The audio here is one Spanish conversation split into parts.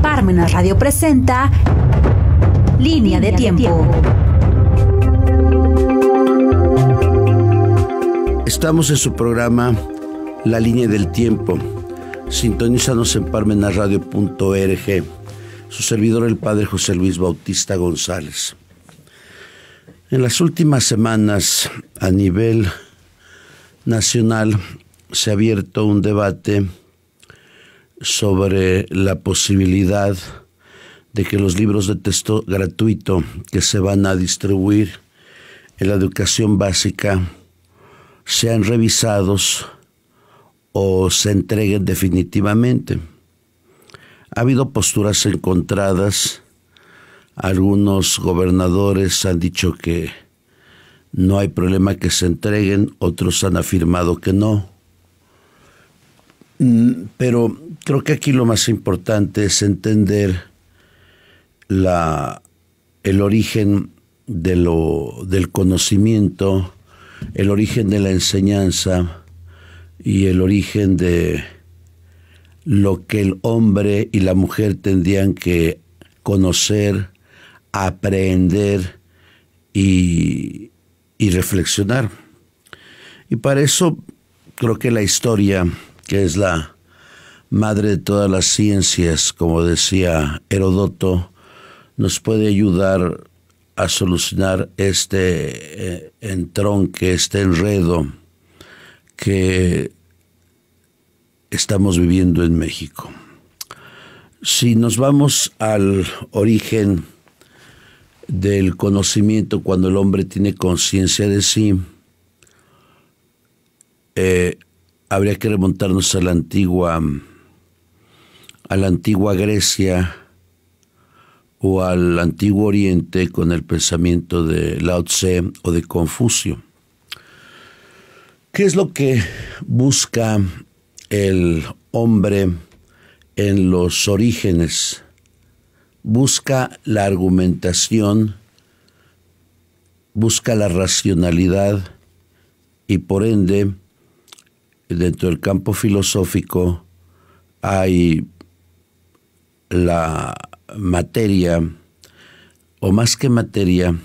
Parmenas Radio presenta Línea de Tiempo. Estamos en su programa La Línea del Tiempo. Sintonízanos en parmenasradio.org. Su servidor, el padre José Luis Bautista González. En las últimas semanas, a nivel nacional, se ha abierto un debate sobre la posibilidad de que los libros de texto gratuito que se van a distribuir en la educación básica sean revisados o se entreguen definitivamente. Ha habido posturas encontradas. Algunos gobernadores han dicho que no hay problema que se entreguen, otros han afirmado que no. Pero creo que aquí lo más importante es entender el origen del conocimiento, el origen de la enseñanza y el origen de lo que el hombre y la mujer tendrían que conocer, aprender y reflexionar. Y para eso creo que la historia, que es la madre de todas las ciencias, como decía Heródoto, nos puede ayudar a solucionar este entronque, este enredo que estamos viviendo en México. Si nos vamos al origen del conocimiento, cuando el hombre tiene conciencia de sí, habría que remontarnos a la antigua Grecia o al antiguo Oriente con el pensamiento de Lao Tse o de Confucio. ¿Qué es lo que busca el hombre en los orígenes? Busca la argumentación, busca la racionalidad y por ende, dentro del campo filosófico hay la materia, o más que materia,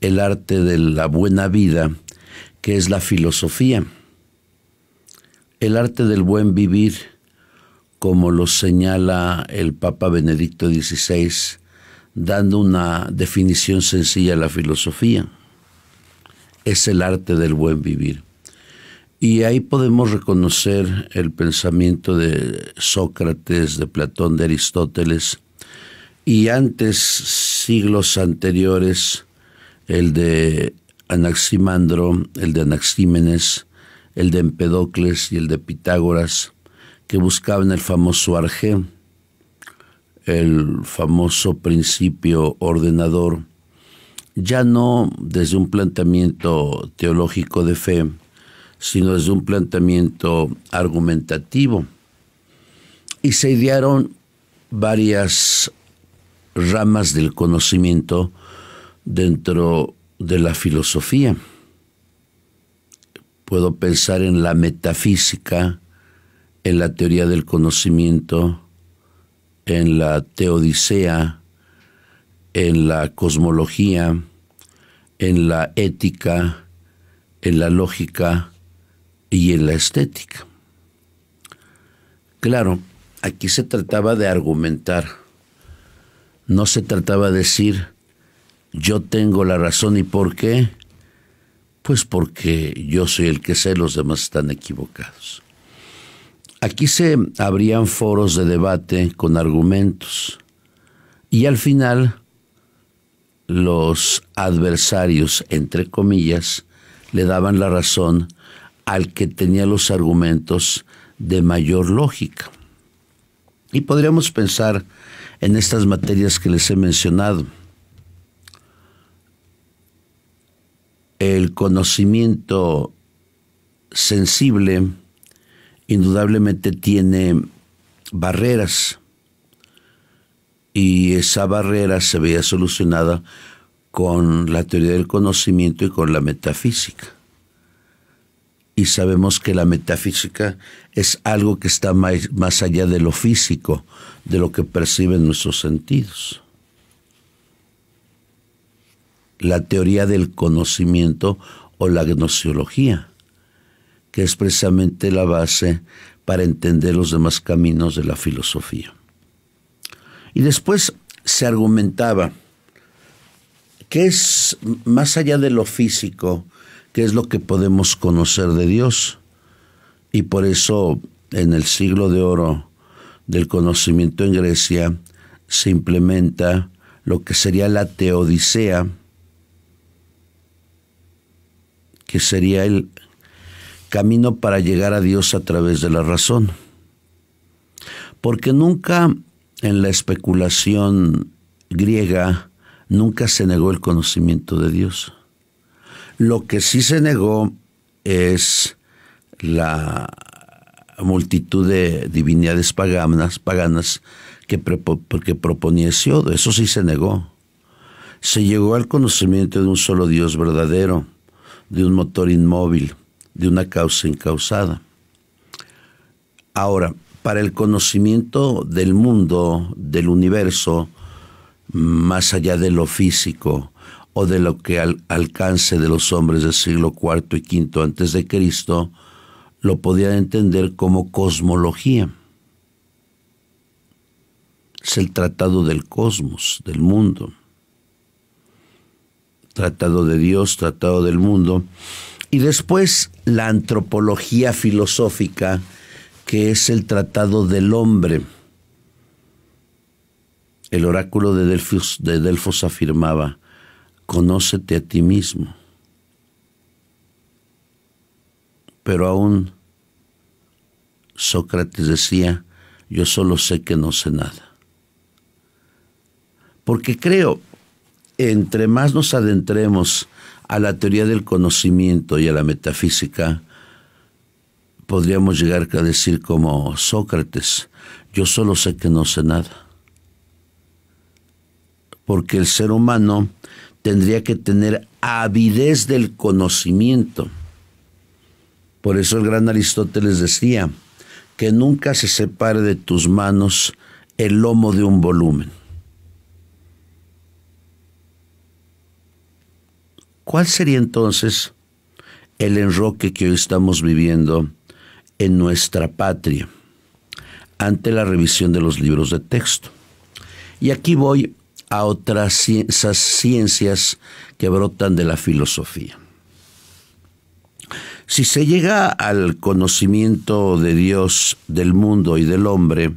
el arte de la buena vida, que es la filosofía. El arte del buen vivir, como lo señala el Papa Benedicto XVI, dando una definición sencilla a la filosofía. Es el arte del buen vivir. Y ahí podemos reconocer el pensamiento de Sócrates, de Platón, de Aristóteles, y antes, siglos anteriores, el de Anaximandro, el de Anaxímenes, el de Empedocles y el de Pitágoras, que buscaban el famoso arjé, el famoso principio ordenador, ya no desde un planteamiento teológico de fe, sino desde un planteamiento argumentativo. Y se idearon varias ramas del conocimiento dentro de la filosofía. Puedo pensar en la metafísica, en la teoría del conocimiento, en la teodicea, en la cosmología, en la ética, en la lógica y en la estética. Claro, aquí se trataba de argumentar. No se trataba de decir, yo tengo la razón. ¿Y por qué? Pues porque yo soy el que sé, los demás están equivocados. Aquí se abrían foros de debate con argumentos y al final los adversarios, entre comillas, le daban la razón al que tenía los argumentos de mayor lógica. Y podríamos pensar en estas materias que les he mencionado. El conocimiento sensible indudablemente tiene barreras y esa barrera se veía solucionada con la teoría del conocimiento y con la metafísica. y sabemos que la metafísica es algo que está más allá de lo físico, de lo que perciben nuestros sentidos. La teoría del conocimiento o la gnoseología, que es precisamente la base para entender los demás caminos de la filosofía. Y después se argumentaba que es más allá de lo físico, qué es lo que podemos conocer de Dios. Y por eso en el siglo de oro del conocimiento en Grecia se implementa lo que sería la teodicea, que sería el camino para llegar a Dios a través de la razón. Porque nunca en la especulación griega, nunca se negó el conocimiento de Dios. Lo que sí se negó es la multitud de divinidades paganas que proponía Hesíodo. Eso sí se negó. Se llegó al conocimiento de un solo Dios verdadero, de un motor inmóvil, de una causa incausada. Ahora, para el conocimiento del mundo, del universo, más allá de lo físico o de lo que al alcance de los hombres del siglo IV y V antes de Cristo, lo podían entender como cosmología. Es el tratado del cosmos, del mundo. Tratado de Dios, tratado del mundo. Y después la antropología filosófica, que es el tratado del hombre. El oráculo de Delfos afirmaba: conócete a ti mismo. Pero aún Sócrates decía: yo solo sé que no sé nada. Porque creo, entre más nos adentremos a la teoría del conocimiento y a la metafísica, podríamos llegar a decir como Sócrates: yo solo sé que no sé nada. Porque el ser humano tendría que tener avidez del conocimiento. Por eso el gran Aristóteles decía que nunca se separe de tus manos el lomo de un volumen. ¿Cuál sería entonces el enroque que hoy estamos viviendo en nuestra patria ante la revisión de los libros de texto? Y aquí voy a otras ciencias que brotan de la filosofía. Si se llega al conocimiento de Dios, del mundo y del hombre,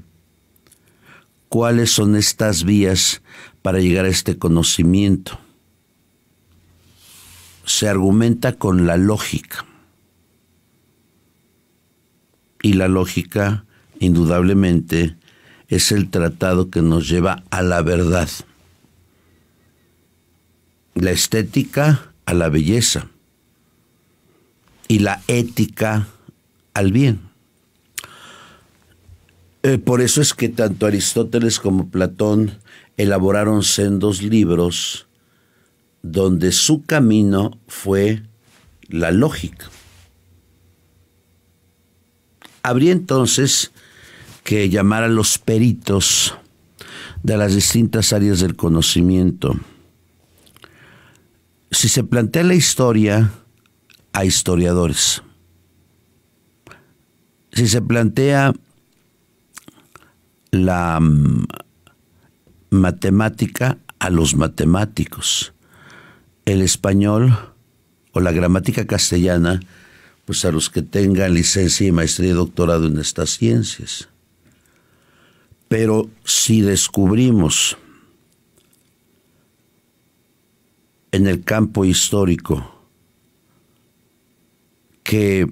¿cuáles son estas vías para llegar a este conocimiento? Se argumenta con la lógica. Y la lógica, indudablemente, es el tratado que nos lleva a la verdad. La estética a la belleza y la ética al bien. Por eso es que tanto Aristóteles como Platón elaboraron sendos libros donde su camino fue la lógica. Habría entonces que llamar a los peritos de las distintas áreas del conocimiento. Si se plantea la historia, a historiadores. Si se plantea la matemática, a los matemáticos. El español o la gramática castellana, pues a los que tengan licencia y maestría y doctorado en estas ciencias. Pero si descubrimos en el campo histórico que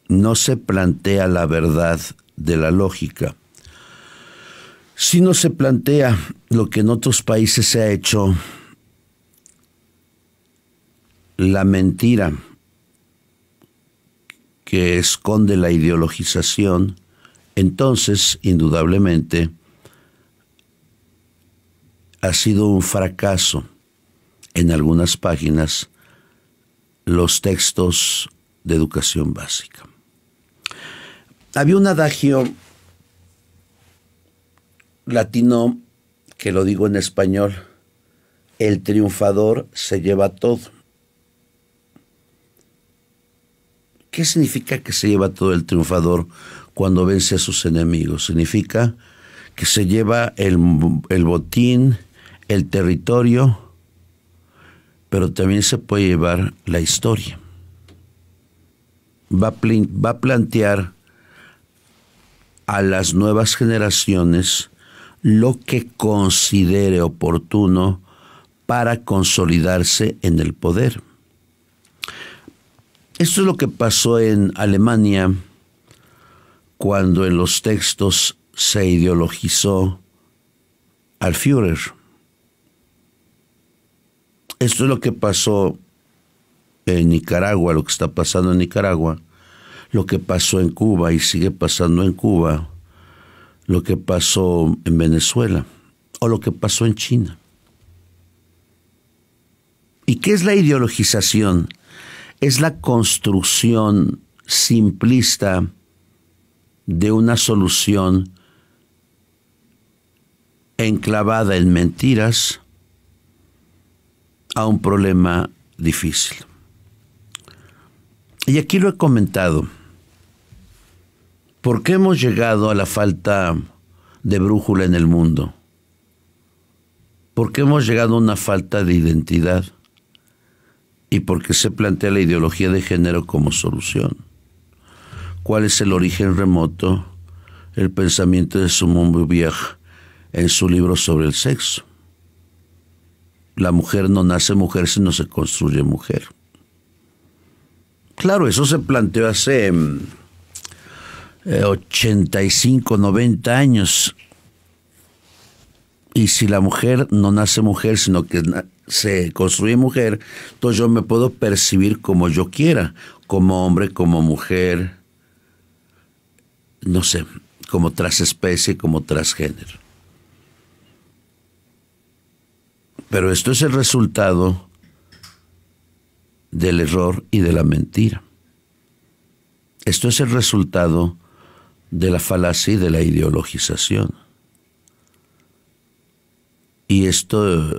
no se plantea la verdad de la lógica, sino se plantea lo que en otros países se ha hecho, la mentira que esconde la ideologización, entonces, indudablemente, ha sido un fracaso en algunas páginas los textos de educación básica. Había un adagio latino que lo digo en español: el triunfador se lleva todo. ¿Qué significa que se lleva todo el triunfador cuando vence a sus enemigos? Significa que se lleva el botín, el territorio, pero también se puede llevar la historia. Va a plantear a las nuevas generaciones lo que considere oportuno para consolidarse en el poder. Esto es lo que pasó en Alemania cuando en los textos se ideologizó al Führer. Esto es lo que pasó en Nicaragua, lo que está pasando en Nicaragua, lo que pasó en Cuba y sigue pasando en Cuba, lo que pasó en Venezuela o lo que pasó en China. ¿Y qué es la ideologización? Es la construcción simplista de una solución enclavada en mentiras a un problema difícil. Y aquí lo he comentado. ¿Por qué hemos llegado a la falta de brújula en el mundo? ¿Por qué hemos llegado a una falta de identidad? ¿Y por qué se plantea la ideología de género como solución? ¿Cuál es el origen remoto? El pensamiento de Simone de Beauvoir en su libro sobre el sexo. La mujer no nace mujer, sino se construye mujer. Claro, eso se planteó hace 85, 90 años. Y si la mujer no nace mujer, sino que se construye mujer, entonces yo me puedo percibir como yo quiera, como hombre, como mujer, no sé, como transespecie, como transgénero. Pero esto es el resultado del error y de la mentira. Esto es el resultado de la falacia y de la ideologización. Y esto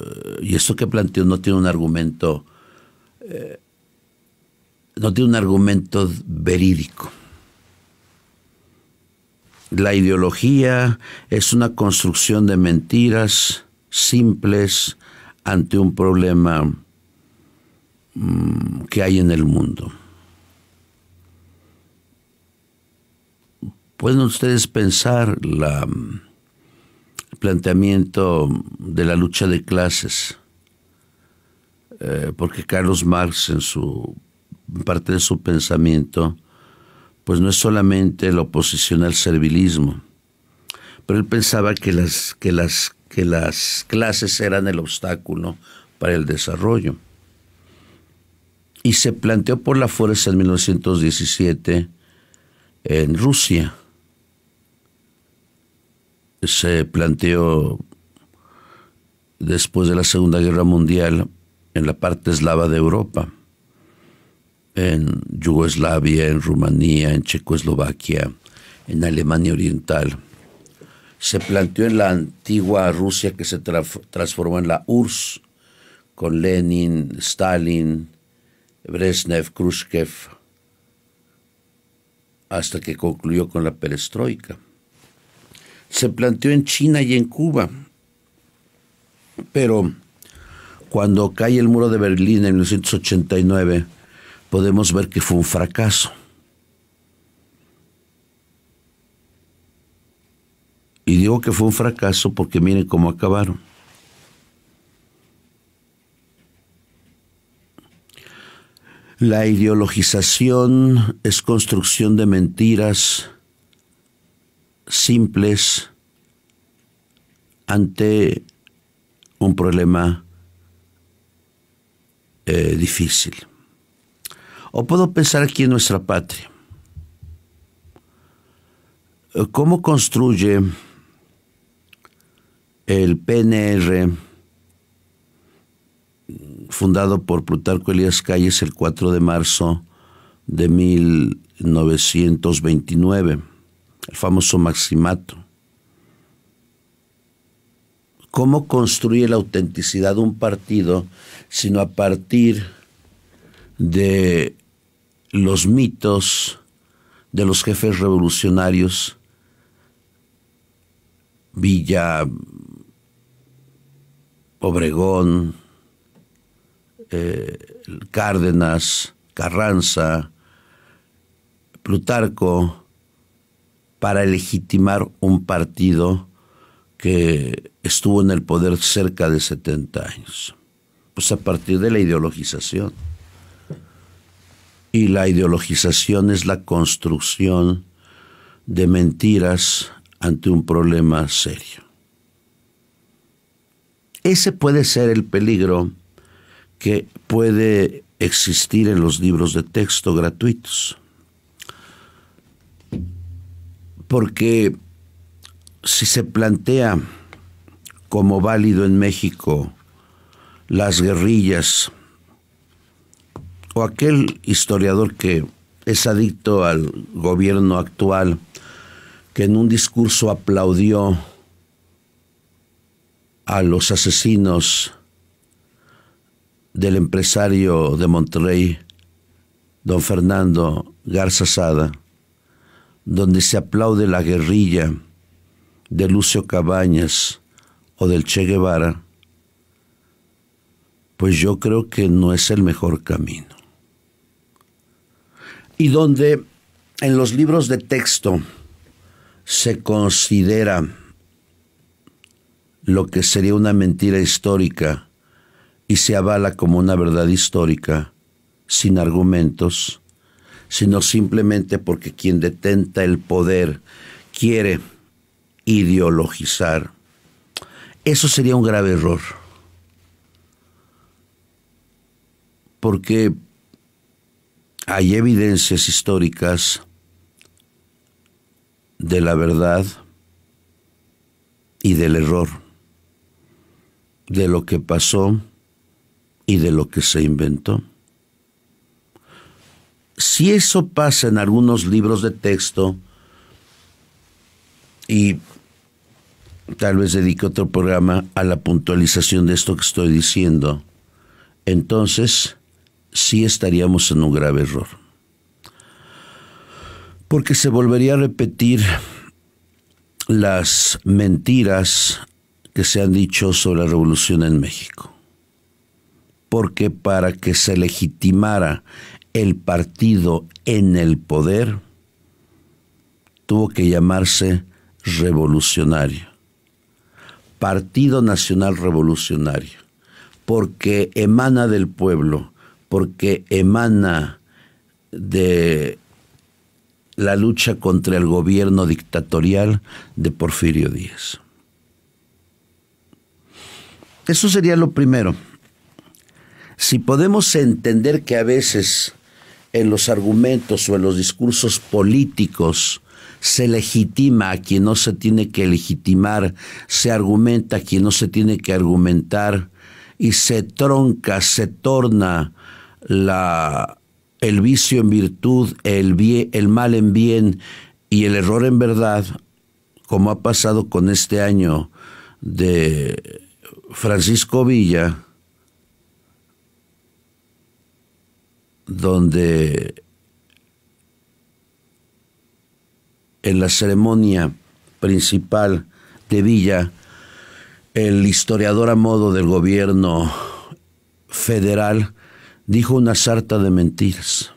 que planteo no tiene un argumento, verídico. La ideología es una construcción de mentiras simples ante un problema que hay en el mundo. Pueden ustedes pensar el planteamiento de la lucha de clases, porque Carlos Marx en parte de su pensamiento, pues no es solamente la oposición al servilismo, pero él pensaba que las clases eran el obstáculo para el desarrollo. Y se planteó por la fuerza en 1917 en Rusia. Se planteó después de la Segunda Guerra Mundial en la parte eslava de Europa, en Yugoslavia, en Rumanía, en Checoslovaquia, en Alemania Oriental. Se planteó en la antigua Rusia que se transformó en la URSS, con Lenin, Stalin, Brezhnev, Khrushchev, hasta que concluyó con la perestroika. Se planteó en China y en Cuba, pero cuando cae el muro de Berlín en 1989, podemos ver que fue un fracaso. Y digo que fue un fracaso porque miren cómo acabaron. La ideologización es construcción de mentiras simples ante un problema difícil. O puedo pensar aquí en nuestra patria. ¿Cómo construye el PNR, fundado por Plutarco Elías Calles el 4 de marzo de 1929, el famoso Maximato. ¿Cómo construye la autenticidad de un partido sino a partir de los mitos de los jefes revolucionarios? Villa, Obregón, Cárdenas, Carranza, Plutarco, para legitimar un partido que estuvo en el poder cerca de 70 años. Pues a partir de la ideologización. Y la ideologización es la construcción de mentiras ante un problema serio. Ese puede ser el peligro que puede existir en los libros de texto gratuitos. Porque si se plantea como válido en México las guerrillas, o aquel historiador que es adicto al gobierno actual, que en un discurso aplaudió a los asesinos del empresario de Monterrey, don Fernando Garza Sada, donde se aplaude la guerrilla de Lucio Cabañas o del Che Guevara, pues yo creo que no es el mejor camino. Y donde en los libros de texto se considera lo que sería una mentira histórica y se avala como una verdad histórica, sin argumentos, sino simplemente porque quien detenta el poder quiere ideologizar, eso sería un grave error. Porque hay evidencias históricas de la verdad y del error, de lo que pasó y de lo que se inventó. Si eso pasa en algunos libros de texto, y tal vez dedique otro programa a la puntualización de esto que estoy diciendo, entonces sí estaríamos en un grave error. Porque se volvería a repetir las mentiras que se han dicho sobre la revolución en México. Porque para que se legitimara el partido en el poder, tuvo que llamarse revolucionario. Partido Nacional Revolucionario. Porque emana del pueblo, porque emana de la lucha contra el gobierno dictatorial de Porfirio Díaz. Eso sería lo primero. Si podemos entender que a veces en los argumentos o en los discursos políticos se legitima a quien no se tiene que legitimar, se argumenta a quien no se tiene que argumentar, y se tronca, se torna el vicio en virtud, el mal en bien y el error en verdad, como ha pasado con este año de Francisco Villa, donde en la ceremonia principal de Villa, el historiador a modo del gobierno federal dijo una sarta de mentiras,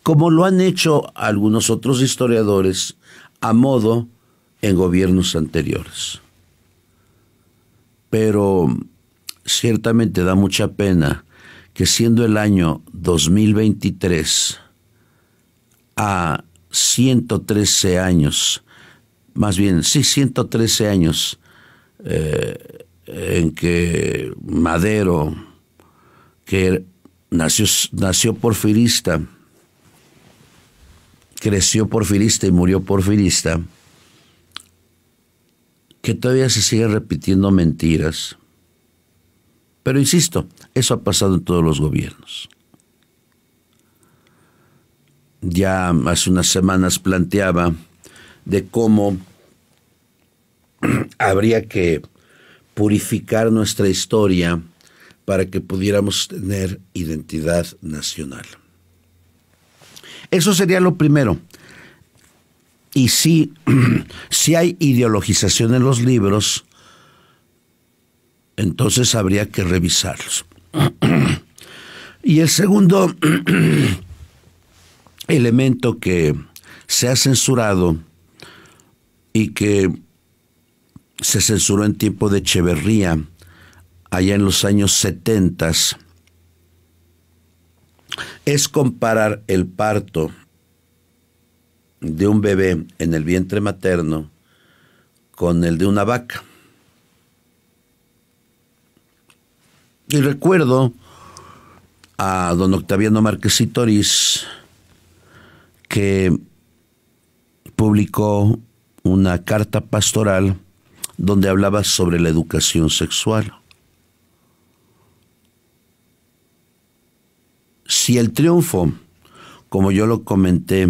como lo han hecho algunos otros historiadores a modo en gobiernos anteriores. Pero ciertamente da mucha pena que siendo el año 2023, a 113 años, más bien, sí, 113 años, en que Madero, que nació porfirista, creció porfirista y murió porfirista, que todavía se siguen repitiendo mentiras. Pero insisto, eso ha pasado en todos los gobiernos. ya hace unas semanas planteaba de cómo habría que purificar nuestra historia para que pudiéramos tener identidad nacional. Eso sería lo primero. Y sí, si hay ideologización en los libros, entonces habría que revisarlos. Y el segundo elemento que se ha censurado y que se censuró en tiempo de Echeverría, allá en los años 70, es comparar el parto de un bebé en el vientre materno con el de una vaca. Y recuerdo a don Octaviano Márquez y Toriz, que publicó una carta pastoral donde hablaba sobre la educación sexual. Si el triunfo, como yo lo comenté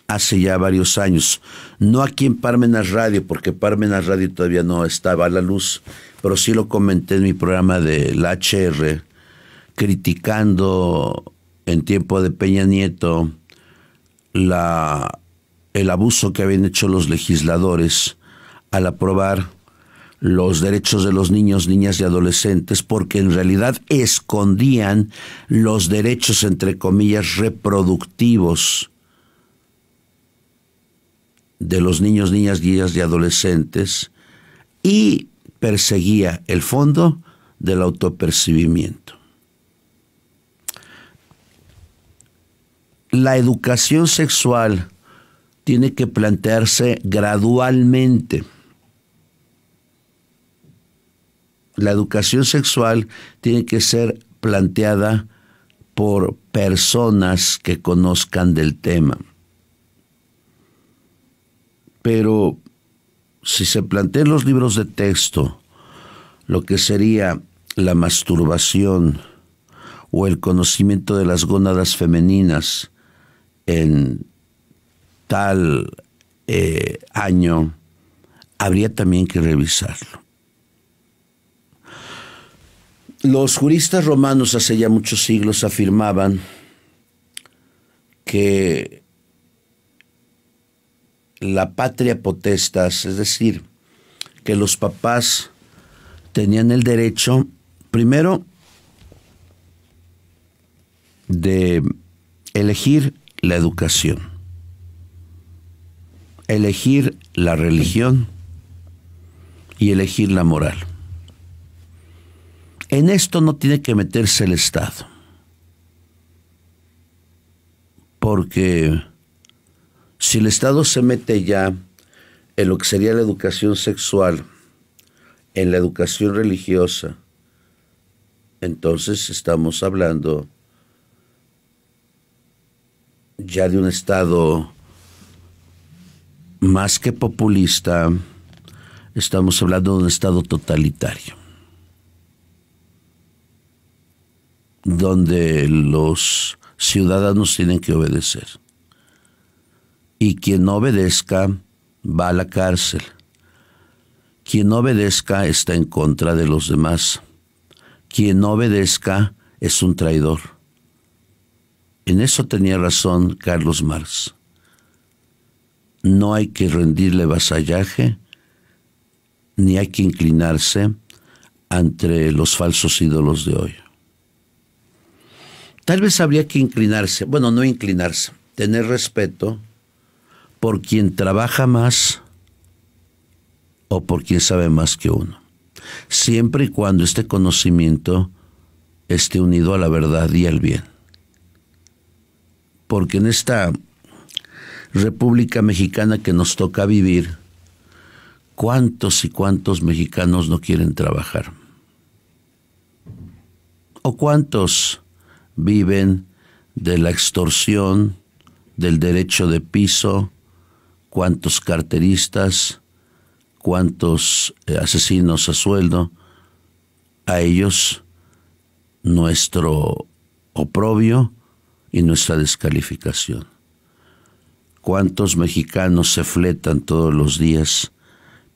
hace ya varios años, no aquí en Parmenas Radio, porque Parmenas Radio todavía no estaba a la luz, pero sí lo comenté en mi programa de la HR, criticando en tiempo de Peña Nieto el abuso que habían hecho los legisladores al aprobar los derechos de los niños, niñas y adolescentes, porque en realidad escondían los derechos, entre comillas, reproductivos de los niños, niñas y adolescentes, y perseguía el fondo del autopercibimiento. La educación sexual tiene que plantearse gradualmente. La educación sexual tiene que ser planteada por personas que conozcan del tema. Pero si se plantea en los libros de texto lo que sería la masturbación o el conocimiento de las gónadas femeninas en tal año, habría también que revisarlo. Los juristas romanos hace ya muchos siglos afirmaban que la patria potestas, es decir, que los papás tenían el derecho, primero, de elegir la educación, elegir la religión y elegir la moral. En esto no tiene que meterse el Estado, porque si el Estado se mete ya en lo que sería la educación sexual, en la educación religiosa, entonces estamos hablando ya de un Estado más que populista, estamos hablando de un Estado totalitario, donde los ciudadanos tienen que obedecer. Y quien no obedezca va a la cárcel. Quien no obedezca está en contra de los demás. Quien no obedezca es un traidor. En eso tenía razón Carlos Marx. No hay que rendirle vasallaje, ni hay que inclinarse ante los falsos ídolos de hoy. Tal vez habría que inclinarse, bueno, no inclinarse, tener respeto por quien trabaja más o por quien sabe más que uno, siempre y cuando este conocimiento esté unido a la verdad y al bien. Porque en esta República Mexicana que nos toca vivir, ¿cuántos y cuántos mexicanos no quieren trabajar? ¿O cuántos viven de la extorsión, del derecho de piso? ¿Cuántos carteristas? ¿Cuántos asesinos a sueldo? A ellos nuestro oprobio y nuestra descalificación. ¿Cuántos mexicanos se fletan todos los días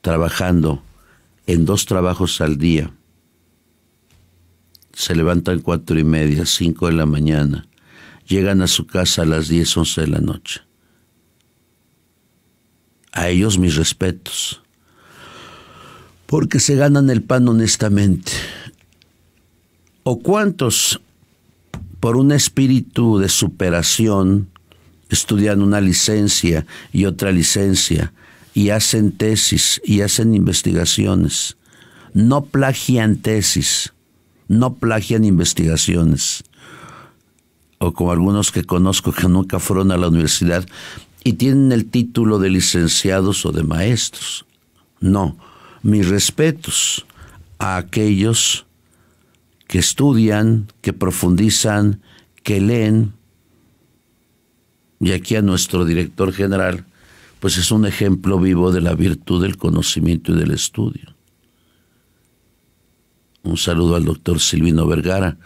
trabajando en 2 trabajos al día? Se levantan 4:30, 5 de la mañana, llegan a su casa a las 10, 11 de la noche. A ellos mis respetos, porque se ganan el pan honestamente. ¿O cuántos, por un espíritu de superación, estudian una licencia y otra licencia y hacen tesis y hacen investigaciones? No plagian tesis, no plagian investigaciones. O como algunos que conozco que nunca fueron a la universidad y tienen el título de licenciados o de maestros. No, mis respetos a aquellos que estudian, que profundizan, que leen. Y aquí a nuestro director general, pues es un ejemplo vivo de la virtud del conocimiento y del estudio. Un saludo al doctor Silvino Vergara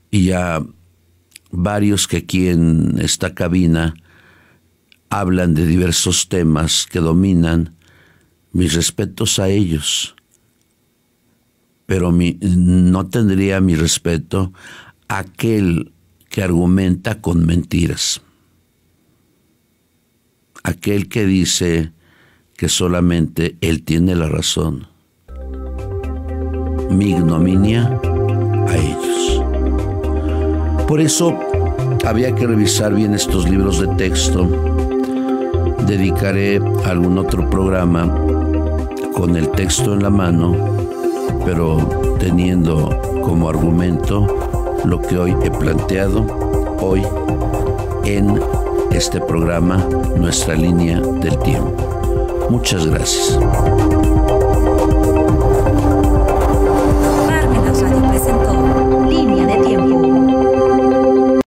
y a varios que aquí en esta cabina hablan de diversos temas que dominan. Mis respetos a ellos, pero no tendría mi respeto aquel que argumenta con mentiras, aquel que dice que solamente él tiene la razón. Mi ignominia a ellos. Por eso había que revisar bien estos libros de texto. Dedicaré algún otro programa con el texto en la mano, pero teniendo como argumento lo que hoy he planteado, hoy en este programa, Nuestra Línea del Tiempo. Muchas gracias.